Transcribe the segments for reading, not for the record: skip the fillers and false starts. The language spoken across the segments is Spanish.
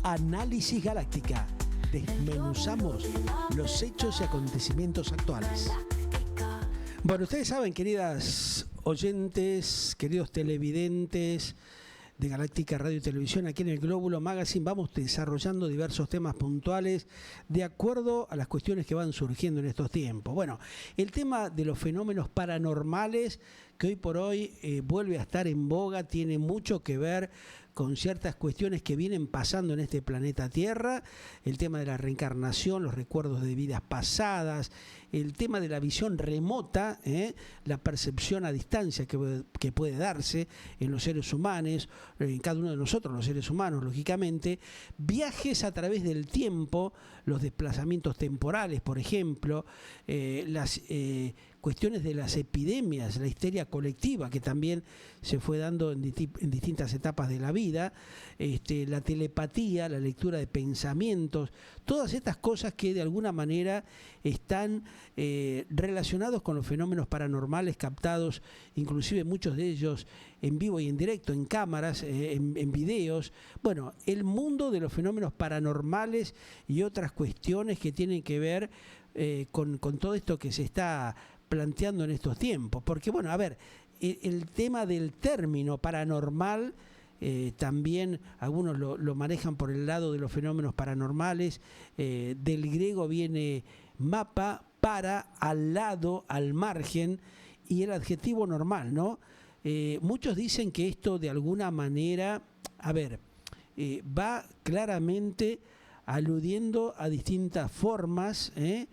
Análisis Galáctica. Desmenuzamos los hechos y acontecimientos actuales. Bueno, ustedes saben, queridas oyentes, queridos televidentes de Galáctica Radio y Televisión, aquí en el Glóbulo Magazine vamos desarrollando diversos temas puntuales de acuerdo a las cuestiones que van surgiendo en estos tiempos. Bueno, el tema de los fenómenos paranormales, que hoy por hoy vuelve a estar en boga, tiene mucho que ver con ciertas cuestiones que vienen pasando en este planeta Tierra, el tema de la reencarnación, los recuerdos de vidas pasadas, el tema de la visión remota, la percepción a distancia que puede darse en los seres humanos, en cada uno de nosotros, los seres humanos, lógicamente, viajes a través del tiempo, los desplazamientos temporales, por ejemplo, las cuestiones de las epidemias, la histeria colectiva que también se fue dando en distintas etapas de la vida, la telepatía, la lectura de pensamientos, todas estas cosas que de alguna manera están relacionados con los fenómenos paranormales captados, inclusive muchos de ellos en vivo y en directo, en cámaras, en videos. Bueno, el mundo de los fenómenos paranormales y otras cuestiones que tienen que ver con todo esto que se está planteando en estos tiempos. Porque, bueno, a ver, el tema del término paranormal, también algunos lo manejan por el lado de los fenómenos paranormales. Del griego viene mapa, para, al lado, al margen, y el adjetivo normal, ¿no? Muchos dicen que esto de alguna manera, a ver, va claramente aludiendo a distintas formas de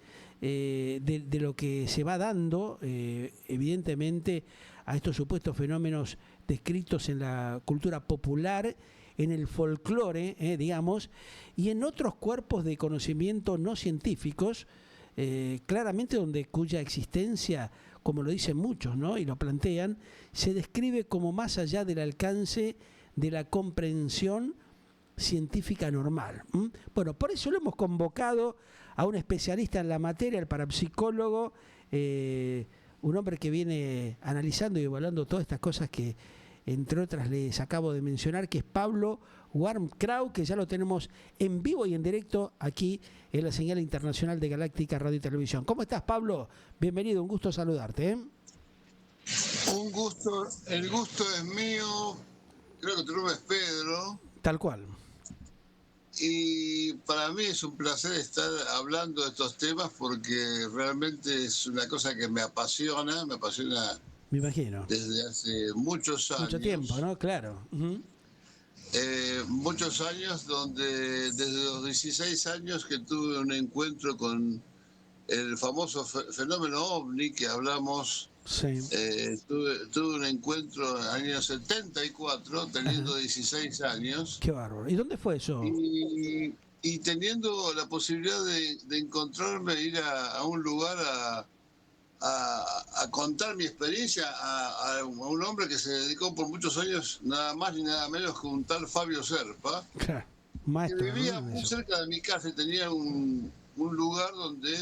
lo que se va dando, evidentemente, a estos supuestos fenómenos descritos en la cultura popular, en el folclore, digamos, y en otros cuerpos de conocimiento no científicos, claramente cuya existencia, como lo dicen muchos, ¿no?, y lo plantean, se describe como más allá del alcance de la comprensión científica normal. Bueno, por eso lo hemos convocado a un especialista en la materia, el parapsicólogo, un hombre que viene analizando y evaluando todas estas cosas que, entre otras, les acabo de mencionar, que es Pablo Warmkrau, que ya lo tenemos en vivo y en directo aquí en la señal internacional de Galáctica Radio y Televisión. ¿Cómo estás, Pablo? Bienvenido, un gusto saludarte. Un gusto, el gusto es mío, creo que tu nombre es Pedro. Tal cual. Y para mí es un placer estar hablando de estos temas porque realmente es una cosa que me apasiona me imagino, desde hace muchos años. Mucho tiempo, ¿no? Claro. Muchos años donde desde los 16 años que tuve un encuentro con el famoso fenómeno OVNI que hablamos. Sí. Tuve un encuentro en el año 74, teniendo 16 años. Qué bárbaro. ¿Y dónde fue eso? Y teniendo la posibilidad de encontrarme, ir a un lugar a contar mi experiencia a un hombre que se dedicó por muchos años, nada más ni nada menos que un tal Fabio Serpa, claro, maestro, que vivía muy cerca de mi casa y tenía un lugar donde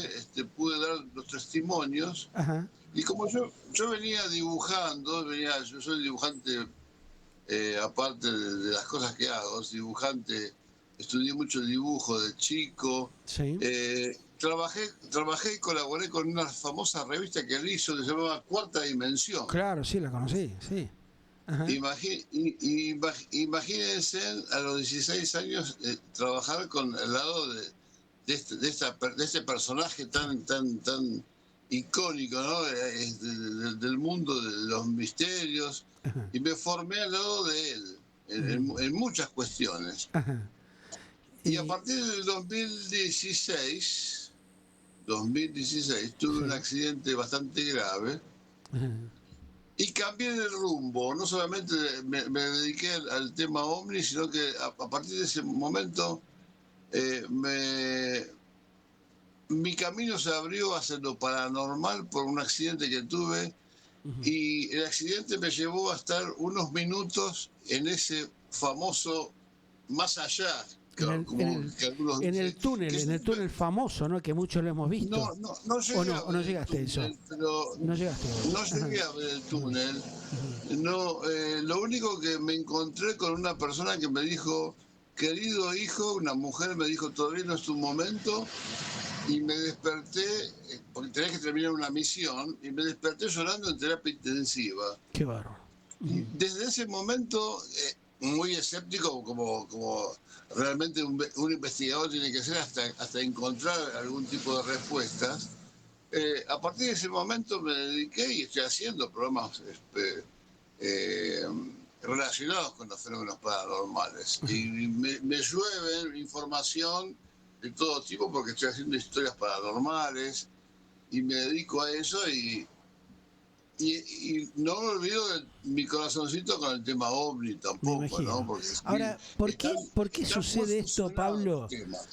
pude dar los testimonios. Ajá. Y como yo venía dibujando, yo soy dibujante, aparte de las cosas que hago, dibujante, estudié mucho dibujo de chico. Sí. Trabajé y colaboré con una famosa revista que él hizo que se llamaba Cuarta Dimensión. Claro, sí, la conocí, sí. Ajá. Imagínense a los 16 años trabajar con el lado de este personaje tan icónico, ¿no? Del mundo de los misterios. Ajá. Y me formé al lado de él en muchas cuestiones. Ajá. Y a partir del 2016 tuve un accidente bastante grave. Ajá. Y cambié de rumbo. No solamente me dediqué al tema OVNI, sino que a partir de ese momento mi camino se abrió hacia lo paranormal por un accidente que tuve. Y el accidente me llevó a estar unos minutos en ese famoso más allá. En el túnel famoso, ¿no?, que muchos lo hemos visto. No llegué ¿O no llegaste a eso? No llegué a ver el túnel. No, lo único que me encontré con una persona que me dijo: querido hijo, una mujer me dijo, todavía no es tu momento, y me desperté, porque tenés que terminar una misión, y me desperté llorando en terapia intensiva. Qué bárbaro. Y desde ese momento, muy escéptico, como realmente un investigador tiene que ser hasta encontrar algún tipo de respuestas, a partir de ese momento me dediqué y estoy haciendo programas eh, relacionados con los fenómenos paranormales. Y me llueve información de todo tipo porque estoy haciendo historias paranormales y me dedico a eso y no me olvido de mi corazoncito con el tema OVNI Me tampoco, ¿no? imagino. Porque Ahora, ¿por qué están muy sucede esto, fusionados los Pablo? temas,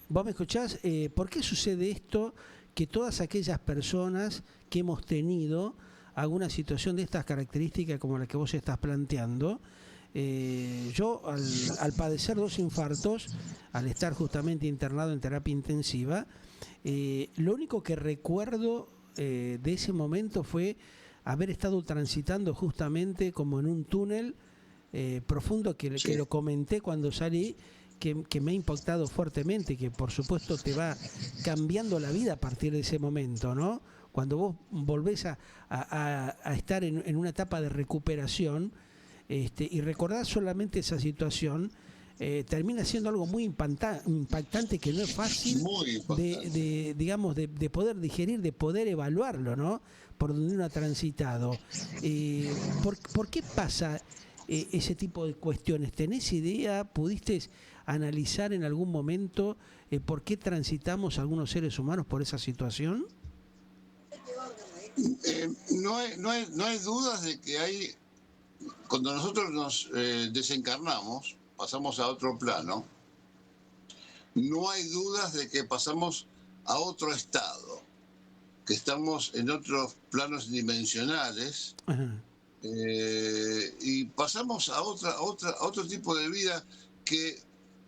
¿Vos me escuchás? ¿Por qué sucede esto que todas aquellas personas que hemos tenido alguna situación de estas características como la que vos estás planteando, yo al padecer 2 infartos, al estar justamente internado en terapia intensiva, lo único que recuerdo de ese momento fue haber estado transitando justamente como en un túnel profundo que Sí. lo comenté cuando salí, que me ha impactado fuertemente, que por supuesto te va cambiando la vida a partir de ese momento, ¿no? Cuando vos volvés a estar en una etapa de recuperación y recordás solamente esa situación, termina siendo algo muy impactante que no es fácil Muy importante. digamos, de poder digerir, de poder evaluarlo, ¿no? Por donde uno ha transitado. ¿Por qué pasa ese tipo de cuestiones? ¿Tenés idea? ¿Pudiste analizar en algún momento por qué transitamos algunos seres humanos por esa situación? No hay dudas de que cuando nosotros nos desencarnamos, pasamos a otro plano, no hay dudas de que pasamos a otro estado, que estamos en otros planos dimensionales Ajá. y pasamos a otro tipo de vida que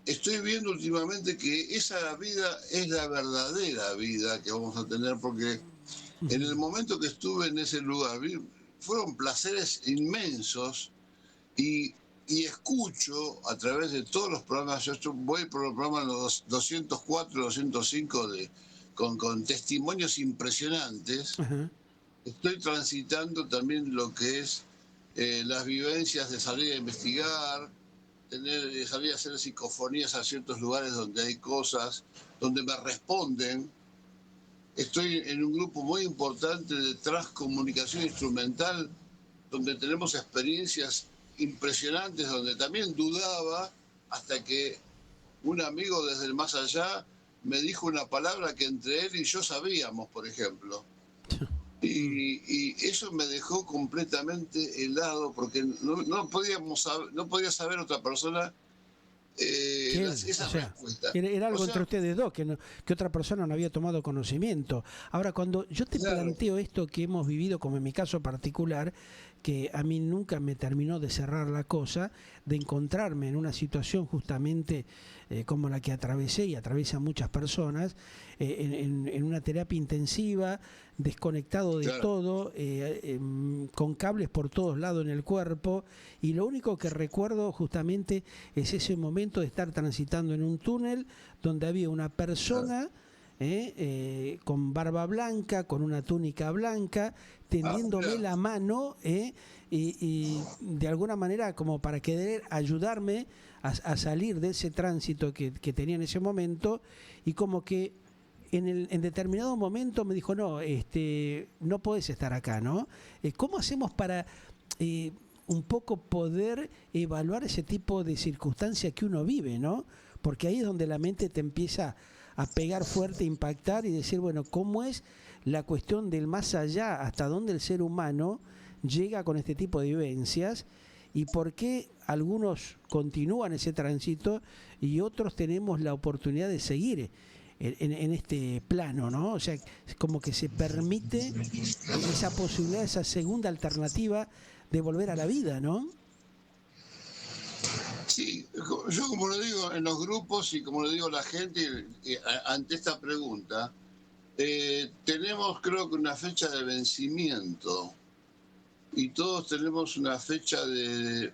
estoy viendo últimamente que esa vida es la verdadera vida que vamos a tener porque en el momento que estuve en ese lugar fueron placeres inmensos y, y escucho a través de todos los programas, voy por el programa 204, 205 con testimonios impresionantes. Ajá. Estoy transitando también lo que es las vivencias de salir a investigar, salir a hacer psicofonías a ciertos lugares donde hay cosas, donde me responden. Estoy en un grupo muy importante de transcomunicación instrumental, donde tenemos experiencias impresionantes, donde también dudaba hasta que un amigo desde el más allá me dijo una palabra que entre él y yo sabíamos, por ejemplo. Y eso me dejó completamente helado porque no podía saber otra persona Que él, o esa sea, respuesta. era O algo entre sea, ustedes dos, que otra persona no había tomado conocimiento. Ahora, cuando yo te claro, planteo esto que hemos vivido, como en mi caso particular, que a mí nunca me terminó de cerrar la cosa, de encontrarme en una situación justamente como la que atravesé y atraviesa muchas personas, en una terapia intensiva, desconectado de claro. todo, con cables por todos lados en el cuerpo, y lo único que recuerdo justamente es ese momento de estar transitando en un túnel donde había una Claro. persona con barba blanca, con una túnica blanca, Ah, tendiéndome mira, la mano y de alguna manera como para querer ayudarme a salir de ese tránsito que tenía en ese momento y como que en determinado momento me dijo, no, no podés estar acá, ¿no? ¿Cómo hacemos para un poco poder evaluar ese tipo de circunstancias que uno vive, ¿no? Porque ahí es donde la mente te empieza a pegar fuerte, impactar y decir, bueno, ¿cómo es la cuestión del más allá? ¿Hasta dónde el ser humano llega con este tipo de vivencias? ¿Y por qué algunos continúan ese tránsito y otros tenemos la oportunidad de seguir en este plano, ¿no? O sea, como que se permite esa posibilidad, esa segunda alternativa de volver a la vida, ¿no? sí, yo como lo digo en los grupos y como lo digo a la gente ante esta pregunta, tenemos creo que una fecha de vencimiento y todos tenemos una fecha de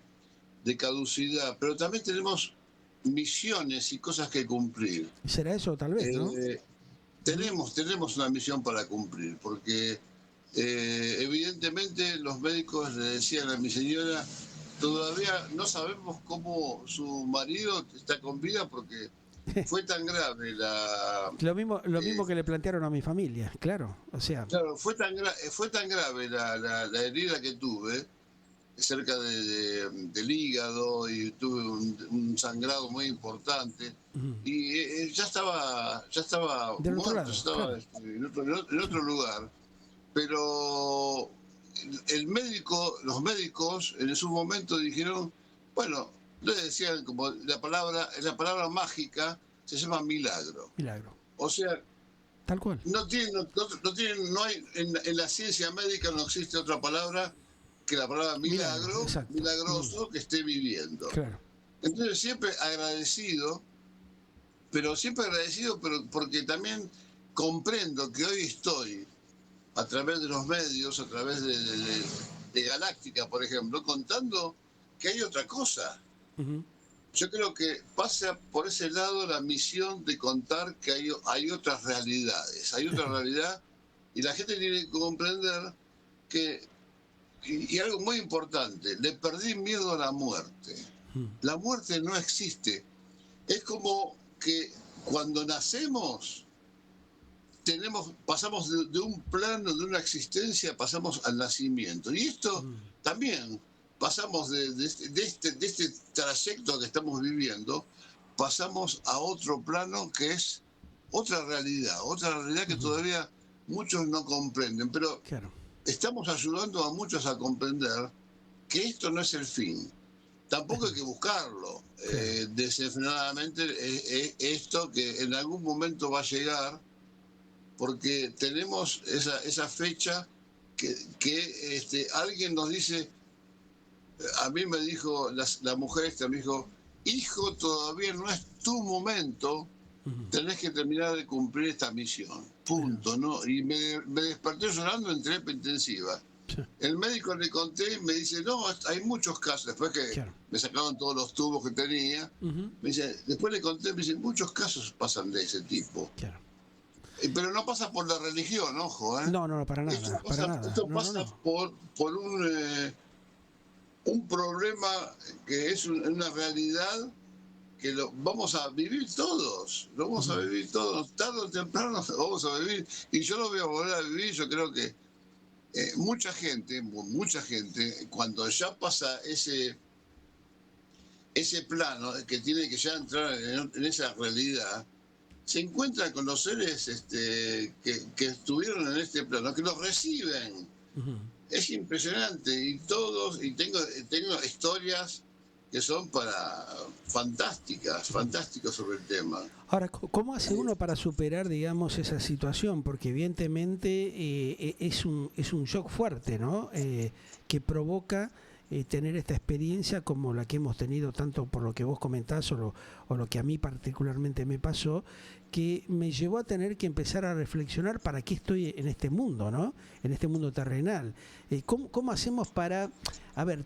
caducidad, pero también tenemos misiones y cosas que cumplir. ¿Será eso tal vez, no? Tenemos una misión para cumplir, porque evidentemente los médicos le decían a mi señora, todavía no sabemos cómo su marido está con vida porque fue tan grave Lo mismo que le plantearon a mi familia, claro. O sea, claro, fue tan grave la herida que tuve cerca del hígado y tuve un sangrado muy importante y ya estaba del otro muerto, lado, estaba claro. en otro lugar, pero los médicos en su momento dijeron, bueno, le decían como la palabra mágica se llama milagro. Milagro. O sea, Tal cual. no hay en la ciencia médica no existe otra palabra que la palabra milagro, Exacto. milagroso que esté viviendo. Claro. Entonces siempre agradecido, pero porque también comprendo que hoy estoy a través de los medios, a través de Galáctica, por ejemplo, contando que hay otra cosa. Ujú. Yo creo que pasa por ese lado la misión de contar que hay otras realidades, hay otra realidad y la gente tiene que comprender que, y algo muy importante, le perdí miedo a la muerte. La muerte no existe. Es como que cuando nacemos pasamos de un plano, de una existencia, pasamos al nacimiento. Y esto también pasamos de este trayecto que estamos viviendo, pasamos a otro plano que es otra realidad que todavía muchos no comprenden, pero Claro. estamos ayudando a muchos a comprender que esto no es el fin. Tampoco hay que buscarlo desenfrenadamente, esto que en algún momento va a llegar, porque tenemos esa fecha que alguien nos dice. A mí me dijo, la mujer esta me dijo, hijo, todavía no es tu momento, tenés que terminar de cumplir esta misión, punto, ¿no? Y me desperté llorando en terapia intensiva. Sí. El médico le conté y me dice, no, hay muchos casos, después que Claro. me sacaron todos los tubos que tenía, me dice, después le conté, me dice, muchos casos pasan de ese tipo. Claro. Pero no pasa por la religión, ojo, ¿eh? No, para nada. Esto Para nada. esto No, pasa no. por un problema que es una realidad que lo vamos a vivir todos, tarde o temprano lo vamos a vivir, y yo lo voy a volver a vivir. Yo creo que mucha gente, cuando ya pasa ese plano, que tiene que ya entrar en esa realidad, se encuentra con los seres que estuvieron en este plano, que los reciben. Es impresionante, y tengo historias que son fantásticas sobre el tema. Ahora, ¿cómo hace uno para superar, digamos, esa situación? Porque evidentemente es un shock fuerte, ¿no? Que provoca tener esta experiencia como la que hemos tenido, tanto por lo que vos comentás o lo que a mí particularmente me pasó, que me llevó a tener que empezar a reflexionar para qué estoy en este mundo, ¿no? En este mundo terrenal. ¿Cómo hacemos para,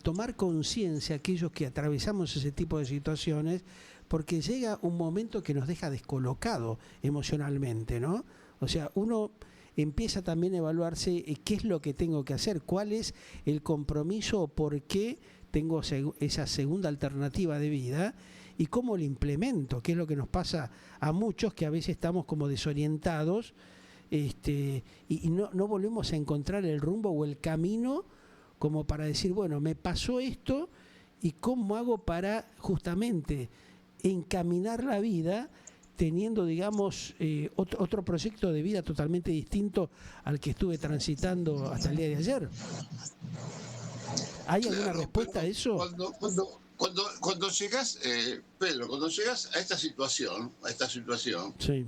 tomar conciencia aquellos que atravesamos ese tipo de situaciones? Porque llega un momento que nos deja descolocado emocionalmente, ¿no? O sea, uno empieza también a evaluarse qué es lo que tengo que hacer, cuál es el compromiso o por qué tengo esa segunda alternativa de vida y cómo lo implemento, que es lo que nos pasa a muchos que a veces estamos como desorientados y no volvemos a encontrar el rumbo o el camino como para decir, bueno, me pasó esto y cómo hago para justamente encaminar la vida teniendo, digamos, otro proyecto de vida totalmente distinto al que estuve transitando hasta el día de ayer. ¿Hay alguna respuesta a eso? Cuando llegas, Pedro, cuando llegas a esta situación, Sí.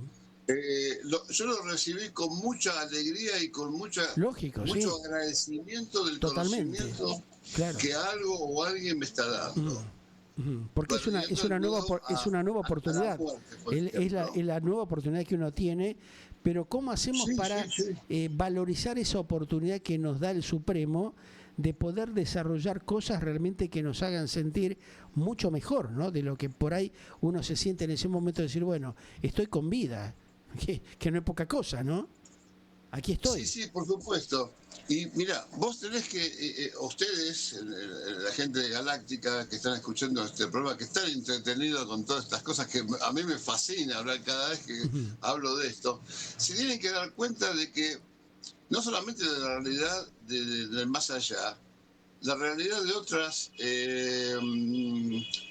yo lo recibí con mucha alegría y con mucho agradecimiento del conocimiento que algo o alguien me está dando. Porque es una nueva oportunidad. Es la nueva oportunidad que uno tiene, pero ¿cómo hacemos para valorizar esa oportunidad que nos da el Supremo de poder desarrollar cosas realmente que nos hagan sentir mucho mejor, ¿no? De lo que por ahí uno se siente en ese momento de decir, bueno, estoy con vida, que no es poca cosa, ¿no? Aquí estoy. Sí, por supuesto. Y mira, vos tenés que, ustedes, la gente de Galáctica que están escuchando este programa, que están entretenidos con todas estas cosas que a mí me fascina hablar cada vez que hablo de esto, se tienen que dar cuenta de que no solamente de la realidad del más allá, la realidad de otras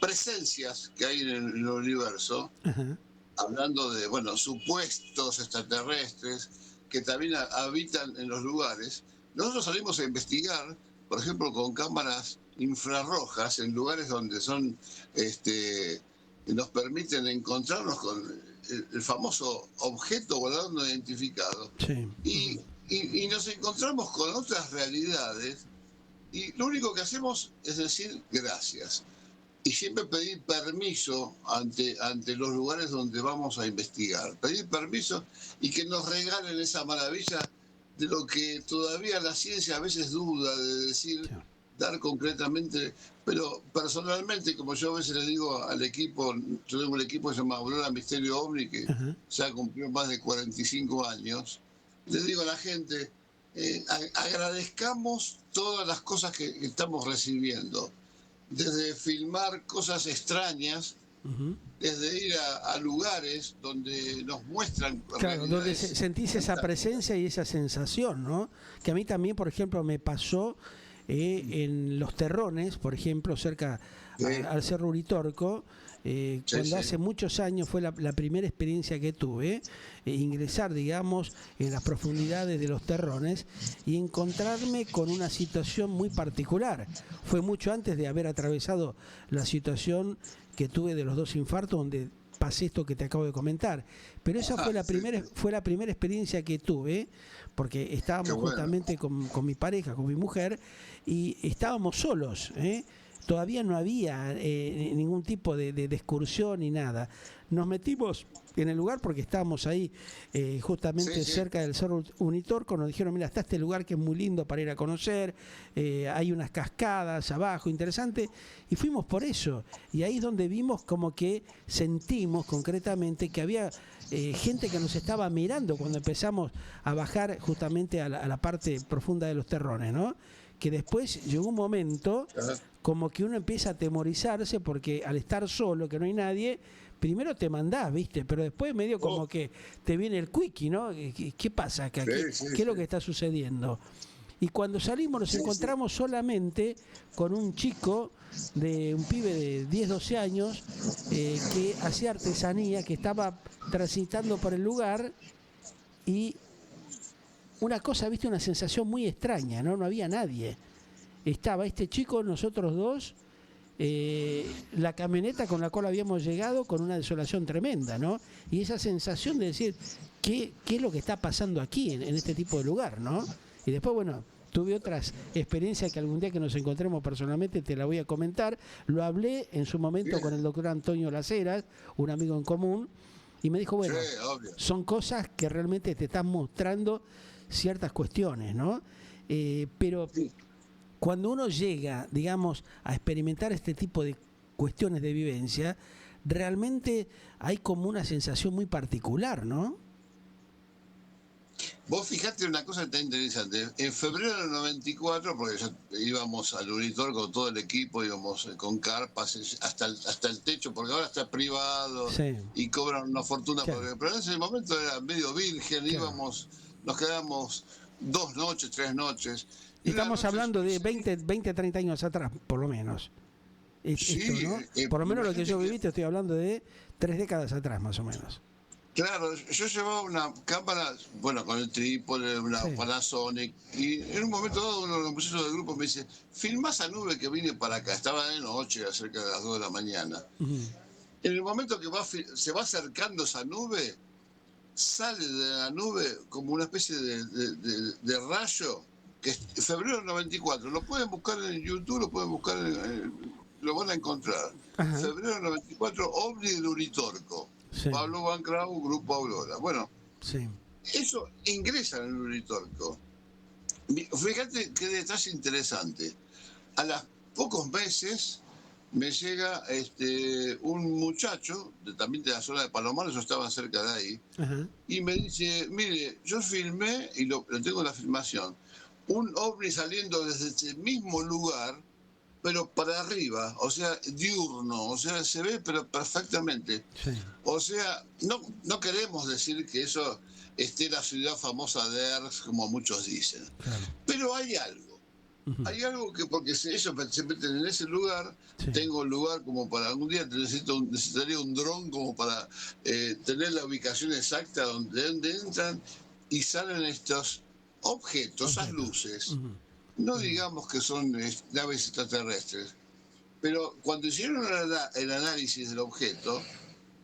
presencias que hay en el universo, Ajá. hablando de, bueno, supuestos extraterrestres que también habitan en los lugares. Nosotros salimos a investigar, por ejemplo, con cámaras infrarrojas en lugares donde son, nos permiten encontrarnos con el famoso objeto volador no identificado. Sí. Y nos encontramos con otras realidades y lo único que hacemos es decir gracias. Y siempre pedir permiso ante los lugares donde vamos a investigar. Pedir permiso y que nos regalen esa maravilla de lo que todavía la ciencia a veces duda de decir, dar concretamente. Pero personalmente, como yo a veces le digo al equipo, yo tengo un equipo que se llama Aurora Misterio OVNI, que ya cumplió más de 45 años, le digo a la gente, agradezcamos todas las cosas que estamos recibiendo. Desde filmar cosas extrañas, desde ir a lugares donde nos muestran... Claro, donde sentís esa presencia y esa sensación, ¿no? Que a mí también, por ejemplo, me pasó en Los Terrones, por ejemplo, cerca al Cerro Uritorco, cuando hace muchos años fue la primera experiencia que tuve, ingresar, digamos, en las profundidades de Los Terrones y encontrarme con una situación muy particular. Fue mucho antes de haber atravesado la situación que tuve de los 2 infartos, donde pasé esto que te acabo de comentar. Pero esa fue la primera experiencia que tuve, porque estábamos justamente con mi pareja, con mi mujer, y estábamos solos, Todavía no había ningún tipo de excursión ni nada. Nos metimos en el lugar porque estábamos ahí justamente cerca del Cerro Unitorco. Nos dijeron, mira, está este lugar que es muy lindo para ir a conocer, hay unas cascadas abajo, interesante, y fuimos por eso. Y ahí es donde vimos como que sentimos concretamente que había gente que nos estaba mirando cuando empezamos a bajar justamente a la parte profunda de Los Terrones, ¿no? Que después llegó un momento como que uno empieza a atemorizarse porque al estar solo, que no hay nadie, primero te mandás, ¿viste? Pero después medio como que te viene el quickie, ¿no? ¿Qué pasa acá? ¿Qué es lo que está sucediendo? Y cuando salimos nos encontramos solamente con un chico, un pibe de 10, 12 años, que hacía artesanía, que estaba transitando por el lugar y... una cosa, viste, una sensación muy extraña, ¿no? No había nadie. Estaba este chico, nosotros dos, la camioneta con la cual habíamos llegado con una desolación tremenda, ¿no? Y esa sensación de decir, ¿qué es lo que está pasando aquí, en este tipo de lugar, ¿no? Y después, bueno, tuve otras experiencias que algún día que nos encontremos personalmente te la voy a comentar. Lo hablé en su momento con el doctor Antonio Laceras, un amigo en común, y me dijo, bueno, son cosas que realmente te están mostrando ciertas cuestiones, ¿no? Pero cuando uno llega, digamos, a experimentar este tipo de cuestiones de vivencia, realmente hay como una sensación muy particular, ¿no? Vos fijate una cosa que está interesante. En febrero del 94, porque ya íbamos al Uritor con todo el equipo, íbamos con carpas hasta el techo, porque ahora está privado y cobran una fortuna. Pero en ese momento era medio virgen, íbamos, nos quedamos 2 noches, 3 noches. Estamos hablando de 20, 30 años atrás, por lo menos. Esto, ¿no? Por lo menos lo que yo viví, te estoy hablando de 3 décadas atrás, más o menos. Claro, yo llevaba una cámara, bueno, con el trípode, una Panasonic, y en un momento dado uno de los muchachos del grupo me dice, filmá esa nube que vine para acá, estaba de noche, cerca de las 2 de la mañana. En el momento que se va acercando esa nube, sale de la nube como una especie de rayo, que es febrero del 94, lo pueden buscar en YouTube, lo pueden buscar, lo van a encontrar. Febrero del 94, OVNI del Uritorco. Pablo Van Krau, Grupo Aurora. Bueno, eso ingresa en el Uritorco. Fíjate qué detalle interesante. A los pocos meses me llega un muchacho, también de la zona de Palomar, yo estaba cerca de ahí, Ajá. y me dice, mire, yo filmé, y lo tengo en la filmación, un ovni saliendo desde ese mismo lugar, pero para arriba, o sea, diurno, o sea, se ve pero perfectamente. Sí, O sea, no queremos decir que eso esté la ciudad famosa de Ers, como muchos dicen, claro. pero hay algo. Ujú. Hay algo que, porque si ellos se meten en ese lugar, Sí. tengo lugar como para algún día necesitaría un dron como para tener la ubicación exacta donde entran y salen estos objetos, esas Objeto. luces. Ujú. No Ujú. digamos que son naves extraterrestres, pero cuando hicieron el análisis del objeto,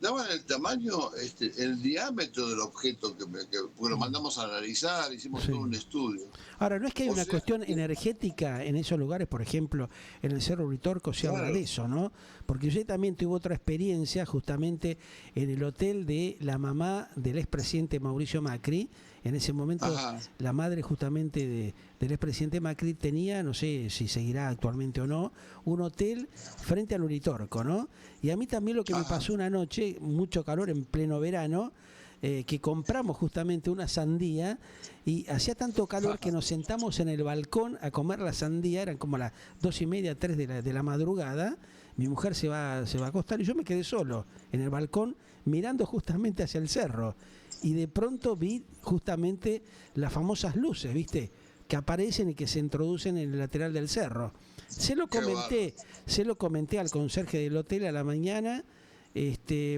daban el tamaño, el diámetro del objeto porque lo Ujú. mandamos a analizar, hicimos todo Sí. un estudio. Ahora, no es que hay O una sea, cuestión energética en esos lugares, por ejemplo, en el Cerro Uritorco se habla de claro, eso, ¿no? Porque yo también tuve otra experiencia justamente en el hotel de la mamá del expresidente Mauricio Macri. En ese momento, ajá, la madre justamente del expresidente Macri tenía, no sé si seguirá actualmente o no, un hotel frente al Uritorco, ¿no? Y a mí también lo que me ajá, pasó una noche, mucho calor en pleno verano, que compramos justamente una sandía y hacía tanto calor que ajá. nos sentamos en el balcón a comer la sandía, eran como las 2:30, 3 de la madrugada. Mi mujer se va a acostar y yo me quedé solo en el balcón mirando justamente hacia el cerro. Y de pronto vi justamente las famosas luces, ¿viste? Que aparecen y que se introducen en el lateral del cerro. Se lo Qué bárbaro. comenté, se lo comenté al conserje del hotel a la mañana,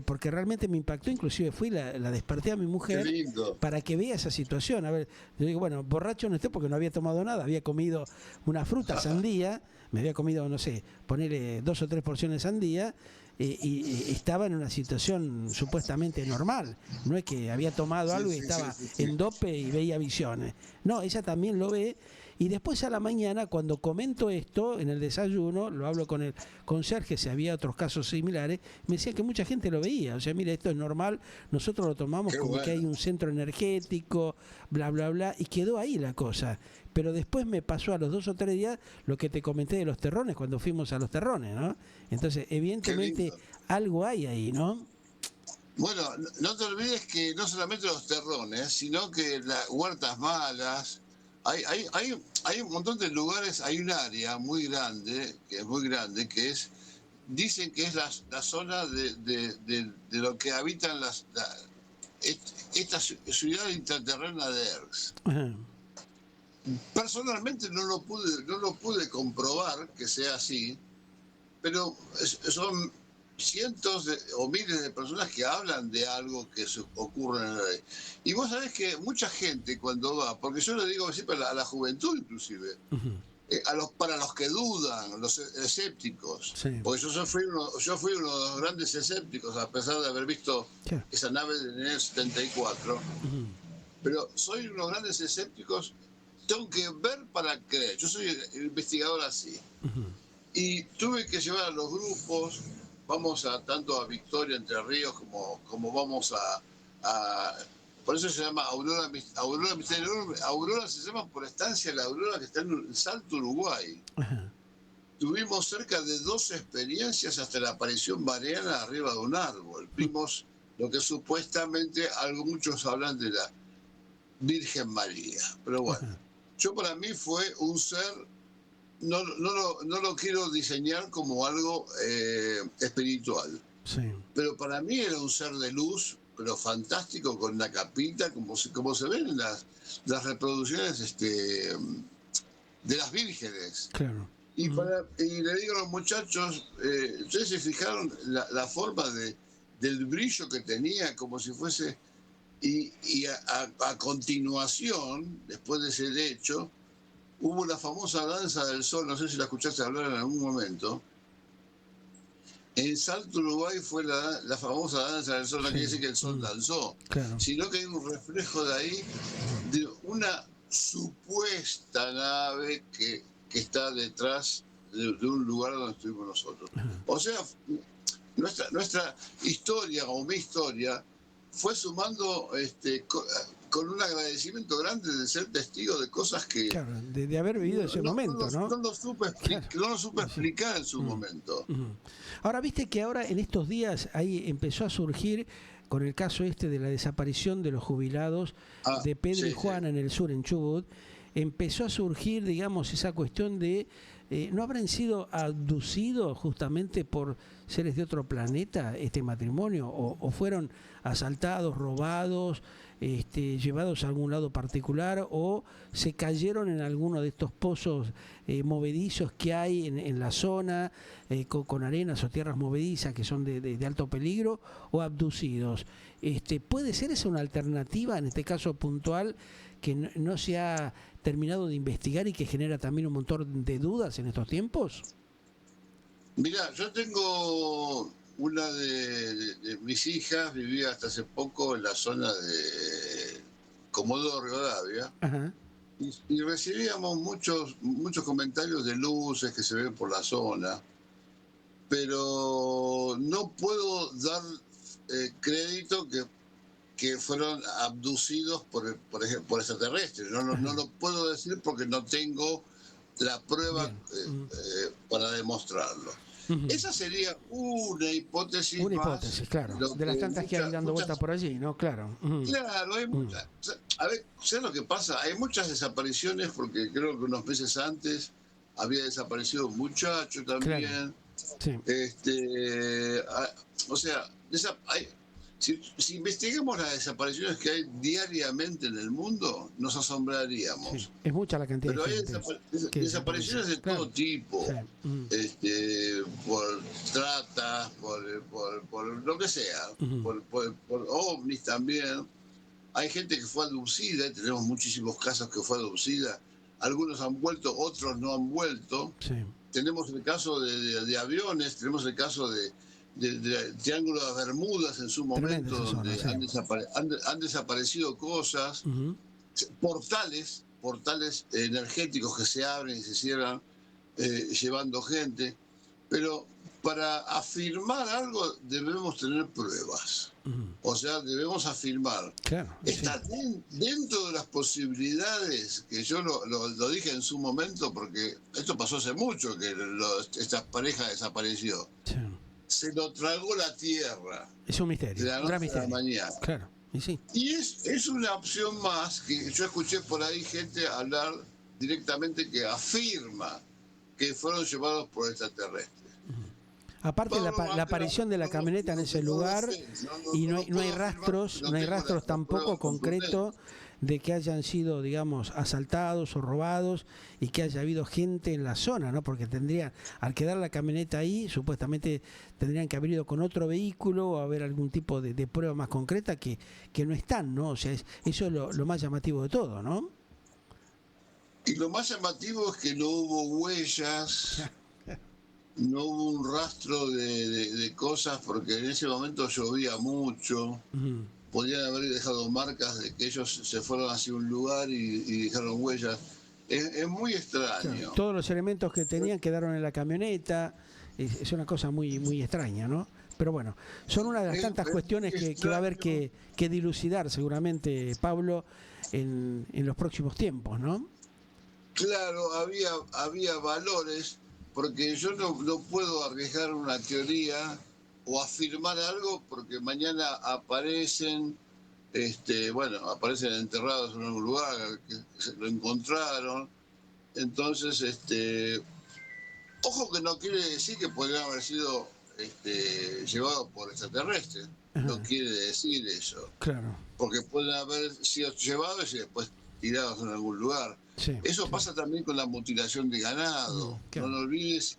porque realmente me impactó, inclusive fui, la desperté a mi Qué mujer lindo. para que vea esa situación. A ver, yo digo, bueno, borracho no estoy porque no había tomado nada, había comido una fruta, sandía, me había comido, no sé, ponerle 2 o 3 porciones de sandía, y estaba en una situación supuestamente normal. No es que había tomado Sí, algo y sí, sí, estaba sí, sí. en dope y veía visiones. No, ella también lo ve. Y después a la mañana, cuando comento esto en el desayuno, lo hablo con el conserje, si había otros casos similares, me decía que mucha gente lo veía. O sea, mira, esto es normal, nosotros lo tomamos Qué como que hay bueno. un centro energético, bla, bla, bla, y quedó ahí la cosa. Pero después me pasó a los 2 o 3 días lo que te comenté de los terrones, cuando fuimos a los terrones, ¿no? Entonces, Qué evidentemente, lindo. algo hay ahí, ¿no? Bueno, no te olvides que no solamente los terrones, sino que las huertas malas, hay un montón de lugares, hay un área muy grande, que es muy grande, dicen que es la zona de lo que habitan esta ciudad intraterrena de Erx. Ajá. Personalmente no lo pude comprobar que sea así, pero son o miles de personas que hablan de algo que ocurre en el rey. Y vos sabés que mucha gente cuando va, porque yo le digo siempre a la juventud inclusive, Ujú. para los que dudan, los escépticos, Sí. porque yo fui uno de los grandes escépticos a pesar de haber visto Claro. esa nave en el 74, Ujú. pero soy unos grandes escépticos, tengo que ver para creer, yo soy investigador así. Ujú. Y tuve que llevar a los grupos, vamos tanto a Victoria, Entre Ríos, como vamos por eso se llama Aurora Misterio. Aurora se llama por estancia la Aurora que está en Salto, Uruguay. Ajá. Tuvimos cerca de 12 experiencias hasta la aparición mariana arriba de un árbol. Vimos lo que supuestamente muchos hablan de la Virgen María. Pero bueno, Ajá. yo para mí fue un ser, no lo quiero diseñar como algo espiritual, Sí. pero para mí era un ser de luz, pero fantástico, con la capita, como se ven en las reproducciones de las vírgenes. Claro. Y, Ujú. y le digo a los muchachos, ustedes se fijaron la forma del brillo que tenía, como si fuese. Y a continuación, después de ese hecho, hubo la famosa danza del sol, no sé si la escuchaste hablar en algún momento. En Salto, Uruguay fue la famosa danza del sol, no quiere Sí. decir que el sol Mm. danzó, Claro. sino que hay un reflejo de ahí Ujú. de una supuesta nave que está detrás de un lugar donde estuvimos nosotros. Ajá. O sea, nuestra historia o mi historia fue sumando con un agradecimiento grande de ser testigo de cosas que Claro, de haber vivido ese momento, ¿no? No lo supe, no lo supe explicar en su momento. Ahora, viste que ahora en estos días ahí empezó a surgir, con el caso este de la desaparición de los jubilados de Pedro y Juana en el sur, en Chubut, empezó a surgir, digamos, esa cuestión de ¿no habrán sido abducidos justamente por seres de otro planeta este matrimonio? ¿O fueron asaltados, robados, llevados a algún lado particular, o se cayeron en alguno de estos pozos movedizos que hay en la zona, con arenas o tierras movedizas que son de alto peligro, o abducidos? ¿Puede ser esa una alternativa en este caso puntual que no se ha terminado de investigar y que genera también un montón de dudas en estos tiempos? Mira, yo tengo una de mis hijas, vivía hasta hace poco en la zona de Comodoro Rivadavia. Ajá. Y recibíamos muchos comentarios de luces que se ven por la zona, pero no puedo dar crédito que fueron abducidos por extraterrestres. No lo puedo decir porque no tengo la prueba para demostrarlo. Esa sería una hipótesis. Una hipótesis, claro. De las tantas que hay dando vueltas por allí, ¿no? Claro. Claro, hay muchas. A ver, ¿sabes lo que pasa? Hay muchas desapariciones porque creo que unos meses antes había desaparecido un muchacho también. Claro. Sí. O sea, si investigamos las desapariciones que hay diariamente en el mundo, nos asombraríamos. Sí, es mucha la cantidad. Pero de hay gente desapariciones de todo tipo, por tratas, por lo que sea, por ovnis también. Hay gente que fue abducida, tenemos muchísimos casos que fue abducida. Algunos han vuelto, otros no han vuelto. Sí. Tenemos el caso de aviones, tenemos el caso de Triángulo de las Bermudas en su momento, donde han desaparecido cosas, portales energéticos que se abren y se cierran llevando gente, pero para afirmar algo debemos tener pruebas. O sea, debemos afirmar. Claro, está dentro de las posibilidades, que yo lo dije en su momento, porque esto pasó hace mucho, que esta pareja desapareció. Sí. Se lo tragó la tierra. Es un misterio. De la noche a la mañana. Claro, y sí. Y es una opción más que yo escuché por ahí gente hablar directamente que afirma que fueron llevados por extraterrestres. Aparte la aparición de la camioneta en ese lugar, y no hay rastros, tampoco concretos de que hayan sido, digamos, asaltados o robados y que haya habido gente en la zona, ¿no? Porque al quedar la camioneta ahí, supuestamente tendrían que haber ido con otro vehículo o haber algún tipo de prueba más concreta que no están, ¿no? O sea, eso es lo más llamativo de todo, ¿no? Y lo más llamativo es que no hubo huellas, no hubo un rastro de cosas, porque en ese momento llovía mucho. Podrían haber dejado marcas de que ellos se fueron hacia un lugar y dejaron huellas. Es muy extraño. Claro, todos los elementos que tenían quedaron en la camioneta. Es una cosa muy, muy extraña, ¿no? Pero bueno, son una de las tantas cuestiones que va a haber que dilucidar seguramente, Pablo, en los próximos tiempos, ¿no? Claro, había valores, porque yo no puedo arriesgar una teoría o afirmar algo porque mañana aparecen enterrados en algún lugar, que se lo encontraron. Entonces, ojo que no quiere decir que podrían haber sido llevados por extraterrestres. No quiere decir eso. Claro. Porque pueden haber sido llevados y después tirados en algún lugar. Sí, eso pasa también con la mutilación de ganado. Claro. No olvides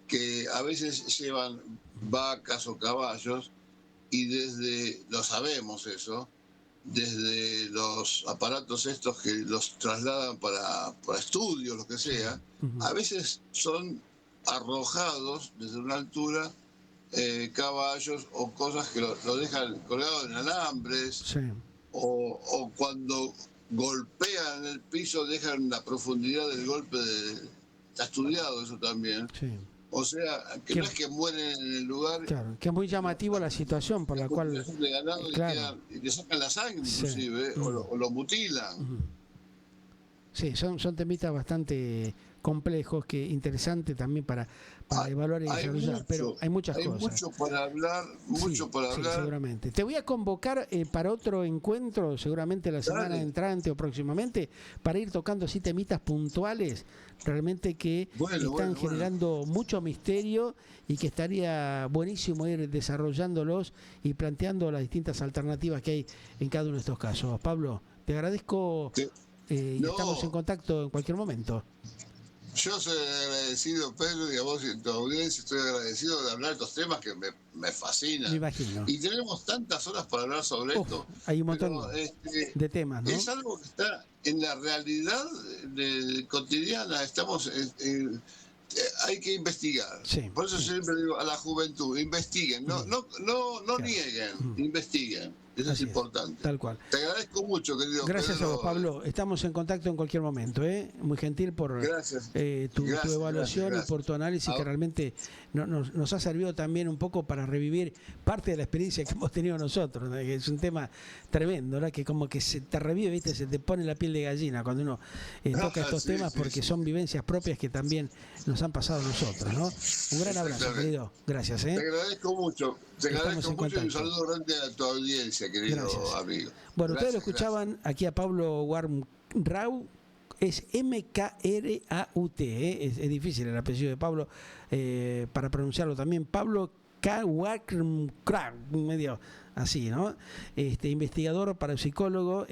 que a veces llevan vacas o caballos y lo sabemos eso, desde los aparatos estos que los trasladan para estudios, lo que sea, a veces son arrojados desde una altura caballos o cosas que lo dejan colgado en alambres, o cuando golpean el piso dejan la profundidad del golpe está estudiado eso también. O sea, que no es que mueren en el lugar. Claro, que es muy llamativo la situación por la cual... De ganado claro. y le sacan la sangre, Sí. inclusive, o lo mutilan. Sí, son temitas bastante complejos, que interesante también para evaluar y desarrollar, pero hay muchas cosas. Hay mucho para hablar, Sí, seguramente. Te voy a convocar para otro encuentro, seguramente la semana entrante o próximamente, para ir tocando así temitas puntuales, realmente que están generando mucho misterio y que estaría buenísimo ir desarrollándolos y planteando las distintas alternativas que hay en cada uno de estos casos. Pablo, te agradezco. Y estamos en contacto en cualquier momento. Yo soy agradecido, Pedro, y a vos y a tu audiencia estoy agradecido de hablar de estos temas que me fascinan. Me imagino. Y tenemos tantas horas para hablar sobre esto. Hay un montón de temas, ¿no? Es algo que está en la realidad cotidiana. Estamos... hay que investigar. Sí, Por eso siempre digo a la juventud, investiguen, no nieguen, investiguen. Eso es importante. Tal cual. Te agradezco mucho, querido Gracias Pedro. a vos, Pablo. Estamos en contacto en cualquier momento. Muy gentil por tu evaluación y por tu análisis, que realmente nos ha servido también un poco para revivir parte de la experiencia que hemos tenido nosotros, ¿no? Es un tema tremendo, ¿verdad? Que como que se te revive, ¿viste? Se te pone la piel de gallina cuando uno toca estos temas, porque son vivencias propias que también nos han pasado a nosotros, ¿no? Un gran abrazo, querido. Gracias. Te agradezco mucho. Te agradezco mucho y un saludo grande a tu audiencia, querido amigo. Bueno, ustedes lo escuchaban aquí a Pablo Warmraut, es M-K-R-A-U-T, es difícil el apellido de Pablo para pronunciarlo también. Pablo K. Warmraut, medio así, ¿no? Investigador, parapsicólogo,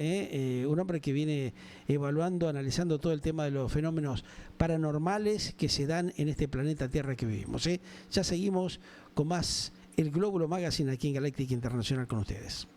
un hombre que viene evaluando, analizando todo el tema de los fenómenos paranormales que se dan en este planeta Tierra que vivimos. Ya seguimos con más El Glóbulo Magazine aquí en Galáctica Internacional con ustedes.